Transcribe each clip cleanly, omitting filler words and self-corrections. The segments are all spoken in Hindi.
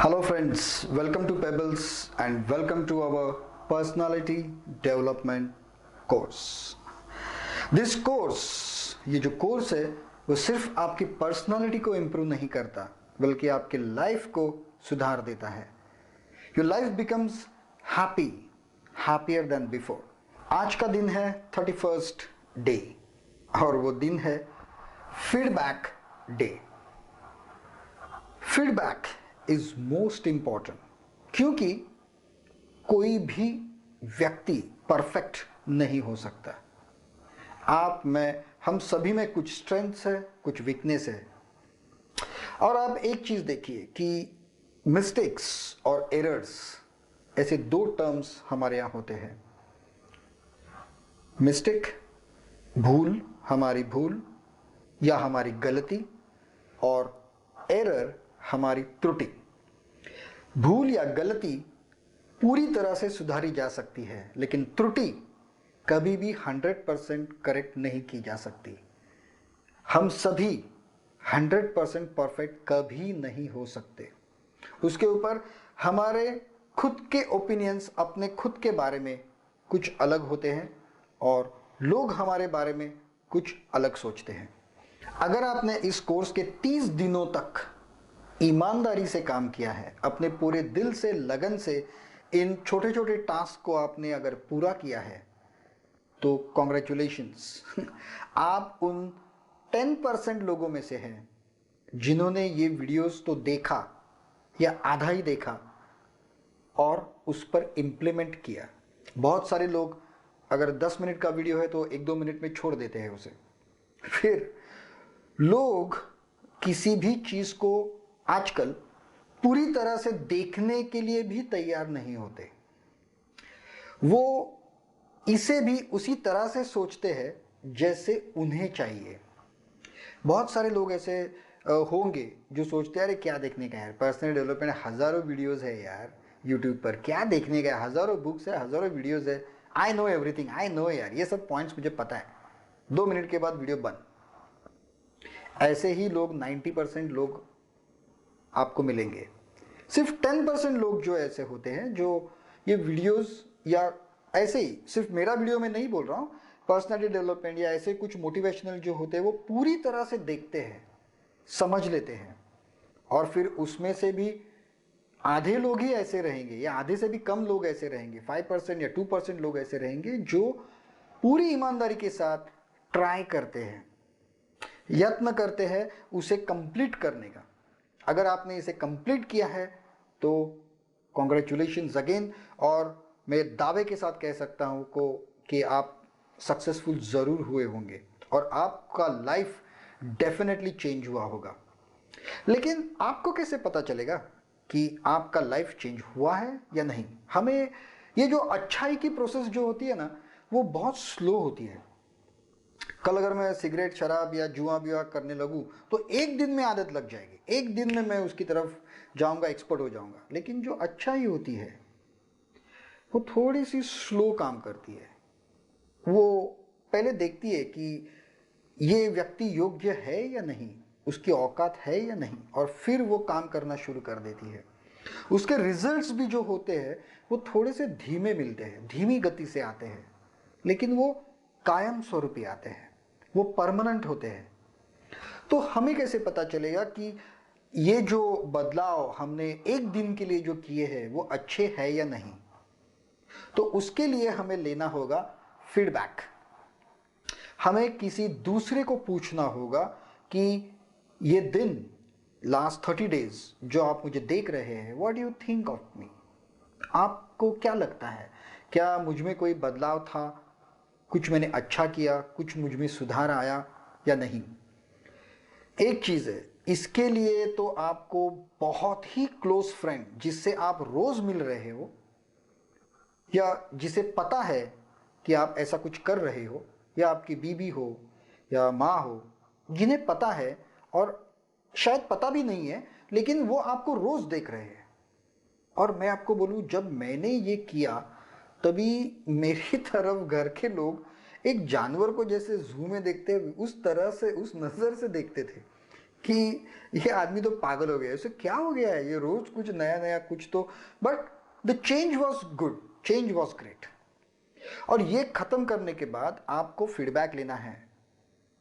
Hello friends, welcome to Pebbles and welcome to our personality development course. This course, ये जो कोर्स है वो सिर्फ आपकी पर्सनालिटी को इम्प्रूव नहीं करता बल्कि आपके लाइफ को सुधार देता है. Your life becomes happy, happier than before. आज का दिन है 31st डे और वो दिन है feedback day. Feedback is most important क्योंकि कोई भी व्यक्ति परफेक्ट नहीं हो सकता. आप में हम सभी में कुछ स्ट्रेंथ्स है, कुछ वीकनेस है. और आप एक चीज देखिए कि मिस्टेक्स और एरर्स ऐसे दो टर्म्स हमारे यहां होते हैं. मिस्टेक भूल, हमारी भूल या हमारी गलती, और एरर हमारी त्रुटि. भूल या गलती पूरी तरह से सुधारी जा सकती है लेकिन त्रुटि कभी भी 100% करेक्ट नहीं की जा सकती. हम सभी 100% परफेक्ट कभी नहीं हो सकते. उसके ऊपर हमारे खुद के ओपिनियंस अपने खुद के बारे में कुछ अलग होते हैं और लोग हमारे बारे में कुछ अलग सोचते हैं. अगर आपने इस कोर्स के 30 दिनों तक ईमानदारी से काम किया है, अपने पूरे दिल से, लगन से इन छोटे छोटे टास्क को आपने अगर पूरा किया है तो कॉन्ग्रेचुलेशंस. आप उन 10% लोगों में से हैं जिन्होंने ये वीडियोस तो देखा या आधा ही देखा और उस पर इम्प्लीमेंट किया. बहुत सारे लोग अगर 10 मिनट का वीडियो है तो 1-2 मिनट में छोड़ देते हैं उसे. फिर लोग किसी भी चीज को आजकल पूरी तरह से देखने के लिए भी तैयार नहीं होते. वो इसे भी उसी तरह से सोचते हैं जैसे उन्हें चाहिए. बहुत सारे लोग ऐसे होंगे जो सोचते हैं अरे क्या देखने का है यार, पर्सनल डेवलपमेंट हजारों वीडियोस है यार यूट्यूब पर, क्या देखने का है, हजारों बुक्स है, हजारों वीडियोस है, I know everything, I know यार, ये सब पॉइंट्स मुझे पता है. 2 मिनट के बाद वीडियो बंद. ऐसे ही लोग 90% लोग आपको मिलेंगे. सिर्फ 10% लोग जो ऐसे होते हैं जो ये वीडियोस या ऐसे ही, सिर्फ मेरा वीडियो में नहीं बोल रहा हूँ, पर्सनालिटी डेवलपमेंट या ऐसे कुछ मोटिवेशनल जो होते हैं वो पूरी तरह से देखते हैं, समझ लेते हैं. और फिर उसमें से भी आधे लोग ही ऐसे रहेंगे या आधे से भी कम लोग ऐसे रहेंगे, 5% या 2% लोग ऐसे रहेंगे जो पूरी ईमानदारी के साथ ट्राई करते हैं, यत्न करते हैं उसे कंप्लीट करने का. अगर आपने इसे कंप्लीट किया है तो कॉन्ग्रेचुलेशंस अगेन. और मैं दावे के साथ कह सकता हूं कि आप सक्सेसफुल जरूर हुए होंगे और आपका लाइफ डेफिनेटली चेंज हुआ होगा. लेकिन आपको कैसे पता चलेगा कि आपका लाइफ चेंज हुआ है या नहीं? हमें ये जो अच्छाई की प्रोसेस जो होती है ना, वो बहुत स्लो होती है. कल अगर मैं सिगरेट, शराब या जुआ बिया करने लगूं तो एक दिन में आदत लग जाएगी, एक दिन में मैं उसकी तरफ जाऊंगा, एक्सपर्ट हो जाऊंगा. लेकिन जो अच्छाई होती है वो थोड़ी सी स्लो काम करती है. वो पहले देखती है कि ये व्यक्ति योग्य है या नहीं, उसकी औकात है या नहीं, और फिर वो काम करना शुरू कर देती है. उसके रिजल्ट्स भी जो होते हैं वो थोड़े से धीमे मिलते हैं, धीमी गति से आते हैं, लेकिन वो कायम स्वरूपी आते हैं, वो परमानेंट होते हैं. तो हमें कैसे पता चलेगा कि ये जो बदलाव हमने एक दिन के लिए जो किए हैं वो अच्छे हैं या नहीं? तो उसके लिए हमें लेना होगा फीडबैक. हमें किसी दूसरे को पूछना होगा कि ये दिन, लास्ट 30 डेज जो आप मुझे देख रहे हैं, what do you think of me? आपको क्या लगता है? क्या मुझ में कोई बदलाव था? कुछ मैंने अच्छा किया, कुछ मुझ में सुधार आया या नहीं? एक चीज है, इसके लिए तो आपको बहुत ही क्लोज फ्रेंड जिससे आप रोज मिल रहे हो या जिसे पता है कि आप ऐसा कुछ कर रहे हो, या आपकी बीवी हो या माँ हो, जिन्हें पता है और शायद पता भी नहीं है लेकिन वो आपको रोज देख रहे हैं. और मैं आपको बोलूं, जब मैंने ये किया तभी मेरी तरफ घर के लोग एक जानवर को जैसे जू में देखते हैं उस तरह से, उस नजर से देखते थे कि ये आदमी तो पागल हो गया है, उसे क्या हो गया है, ये रोज कुछ नया नया कुछ तो। But the change was good, change was great. और ये खत्म करने के बाद आपको फीडबैक लेना है।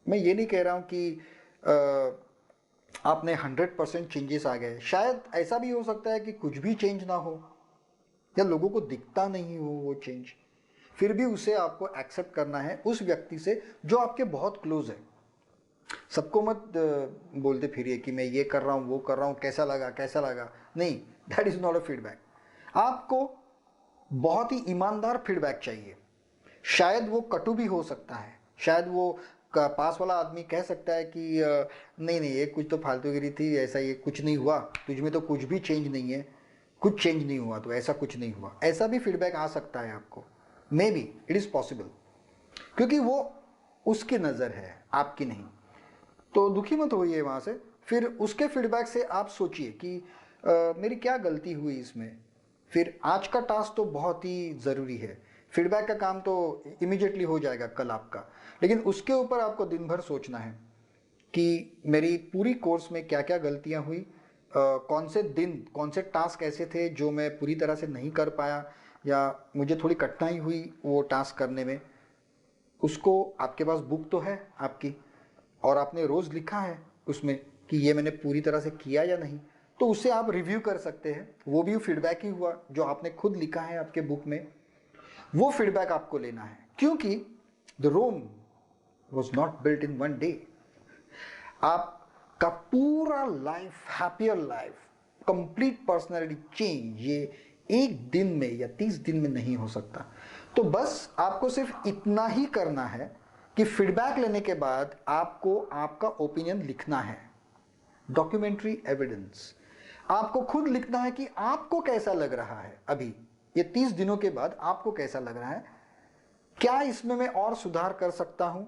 मैं ये नहीं कह रहा हूं कि आपने 100% चेंजेस आ गए, शायद ऐसा भी हो सकता है कि कुछ भी चेंज ना हो या लोगों को दिखता नहीं हो वो चेंज, फिर भी उसे आपको एक्सेप्ट करना है उस व्यक्ति से जो आपके बहुत क्लोज है। सबको मत बोलते फिरिए कि मैं ये कर रहा हूँ वो कर रहा हूँ, कैसा लगा कैसा लगा, नहीं, that is not a feedback. आपको बहुत ही ईमानदार फीडबैक चाहिए। शायद वो कटु भी हो सकता है, शायद वो पास वाला आदमी कह सकता है कि नहीं नहीं ये कुछ तो फालतूगिरी थी, ऐसा ये कुछ नहीं हुआ, तुझ में तो कुछ भी चेंज नहीं है, कुछ चेंज नहीं हुआ, तो ऐसा कुछ नहीं हुआ, ऐसा भी फीडबैक आ सकता है आपको। May be it is possible, क्योंकि वो उसकी नज़र है, आपकी नहीं। तो दुखी मत होइए वहाँ से। फिर उसके फीडबैक से आप सोचिए कि मेरी क्या गलती हुई इसमें। फिर आज का टास्क तो बहुत ही ज़रूरी है, फीडबैक का काम तो इमीडिएटली हो जाएगा कल आपका, लेकिन उसके ऊपर आपको दिन भर सोचना है कि मेरी पूरी कोर्स में क्या क्या गलतियाँ हुई, कौन से दिन कौन से टास्क ऐसे थे जो मैं पूरी तरह से नहीं कर पाया या मुझे थोड़ी कठिनाई हुई वो टास्क करने में। उसको आपके पास बुक तो है आपकी, और आपने रोज़ लिखा है उसमें कि ये मैंने पूरी तरह से किया या नहीं, तो उसे आप रिव्यू कर सकते हैं। वो भी फीडबैक ही हुआ जो आपने खुद लिखा है आपके बुक में, वो फीडबैक आपको लेना है। क्योंकि the Rome was not built in one day. आपका पूरा life, happier life, complete personality change ये एक दिन में या 30 दिन में नहीं हो सकता। तो बस आपको सिर्फ इतना ही करना है कि फीडबैक लेने के बाद आपको आपका ओपिनियन लिखना है, डॉक्यूमेंट्री एविडेंस। आपको खुद लिखना है कि आपको कैसा लग रहा है अभी ये 30 दिनों के बाद, आपको कैसा लग रहा है, क्या इसमें मैं और सुधार कर सकता हूं।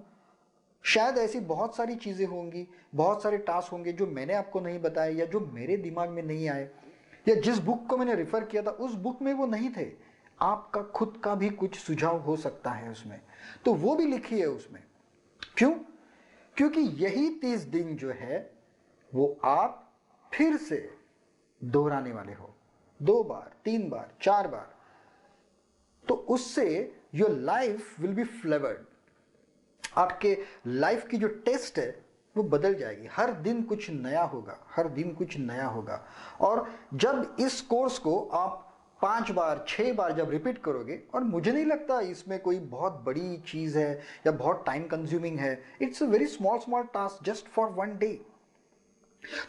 शायद ऐसी बहुत सारी चीजें होंगी, बहुत सारे टास्क होंगे जो मैंने आपको नहीं बताए या जो मेरे दिमाग में नहीं आए, या जिस बुक को मैंने रेफर किया था उस बुक में वो नहीं थे। आपका खुद का भी कुछ सुझाव हो सकता है उसमें, तो वो भी लिखिए उसमें। क्यों? क्योंकि यही 30 दिन जो है वो आप फिर से दोहराने वाले हो, 2 बार 3 बार 4 बार, तो उससे your life will be flavoured. आपके लाइफ की जो टेस्ट है वो बदल जाएगी, हर दिन कुछ नया होगा, हर दिन कुछ नया होगा। और जब इस कोर्स को आप 5 बार 6 बार जब रिपीट करोगे, और मुझे नहीं लगता इसमें कोई बहुत बड़ी चीज़ है या बहुत टाइम कंज्यूमिंग है, it's a very small small task just for one day.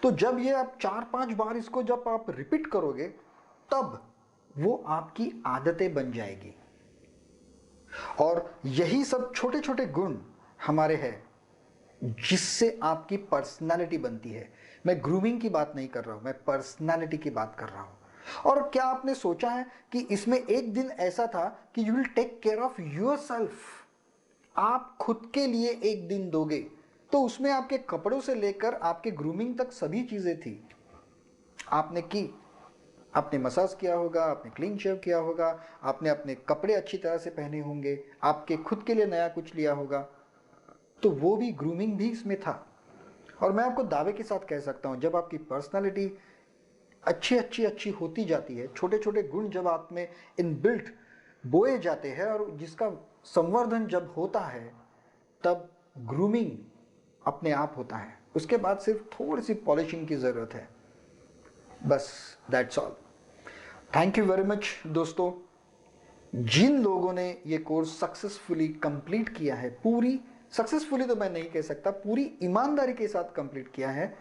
तो जब ये आप 4-5 बार इसको जब आप रिपीट करोगे, तब वो आपकी आदतें बन जाएगी। और यही सब छोटे छोटे गुण हमारे हैं जिससे आपकी पर्सनालिटी बनती है। मैं ग्रूमिंग की बात नहीं कर रहा हूं, मैं पर्सनालिटी की बात कर रहा हूं। और क्या आपने सोचा है कि इसमें एक दिन ऐसा था कि you will take care of yourself, आप खुद के लिए एक दिन दोगे, तो उसमें आपके कपड़ों से लेकर आपके ग्रूमिंग तक सभी चीजें थी, आपने की। आपने मसाज किया होगा, आपने क्लीन शेव किया होगा, आपने अपने कपड़े अच्छी तरह से पहने होंगे, आपके खुद के लिए नया कुछ लिया होगा, तो वो भी ग्रूमिंग भी इसमें था। और मैं आपको दावे के साथ कह सकता हूं, जब आपकी पर्सनालिटी अच्छी होती जाती है, छोटे छोटे गुण जब आप में इनबिल्ट बोए जाते हैं और जिसका संवर्धन जब होता है, तब ग्रूमिंग अपने आप होता है। उसके बाद सिर्फ थोड़ी सी पॉलिशिंग की ज़रूरत है, बस, that's all. Thank you very much दोस्तों। जिन लोगों ने ये कोर्स सक्सेसफुली कंप्लीट किया है, पूरी सक्सेसफुली तो मैं नहीं कह सकता, पूरी ईमानदारी के साथ कंप्लीट किया है,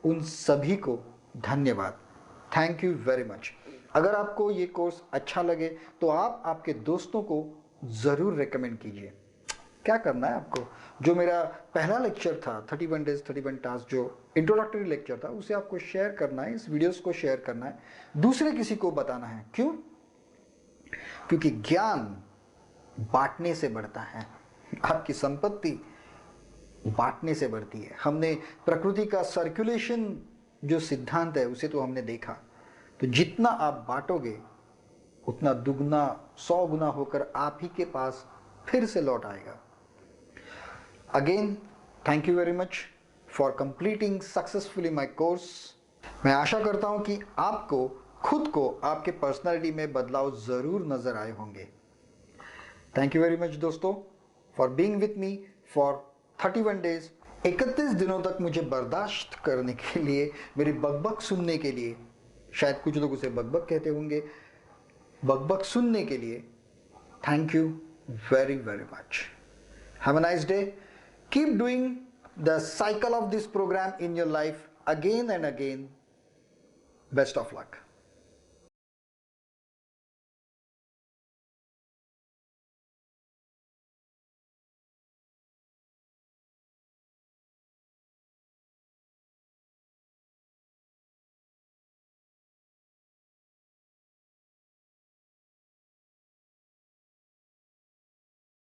उन सभी को धन्यवाद। Thank you very much. अगर आपको ये कोर्स अच्छा लगे तो आप आपके दोस्तों को ज़रूर रेकमेंड कीजिए। क्या करना है आपको, जो मेरा पहला लेक्चर था 31 डेज 31 टास्क, जो इंट्रोडक्टरी लेक्चर था, उसे आपको शेयर करना है, इस वीडियोस को शेयर करना है, दूसरे किसी को बताना है। क्यों? क्योंकि ज्ञान बांटने से बढ़ता है, आपकी संपत्ति बांटने से बढ़ती है। हमने प्रकृति का सर्कुलेशन जो सिद्धांत है उसे तो हमने देखा, तो जितना आप बांटोगे उतना दुगना 100 गुना होकर आप ही के पास फिर से लौट आएगा। Again thank you very much for completing successfully my course. मैं आशा करता हूं कि आपको खुद को आपके पर्सनालिटी में बदलाव जरूर नजर आए होंगे। थैंक यू वेरी मच दोस्तों for being with me for 31 days. 31 दिनों तक मुझे बर्दाश्त करने के लिए, मेरी बकबक सुनने के लिए, शायद कुछ लोग उसे बकबक कहते होंगे, बकबक सुनने के लिए thank you very very much. Have a nice day. Keep doing the cycle of this program in your life again and again. Best of luck.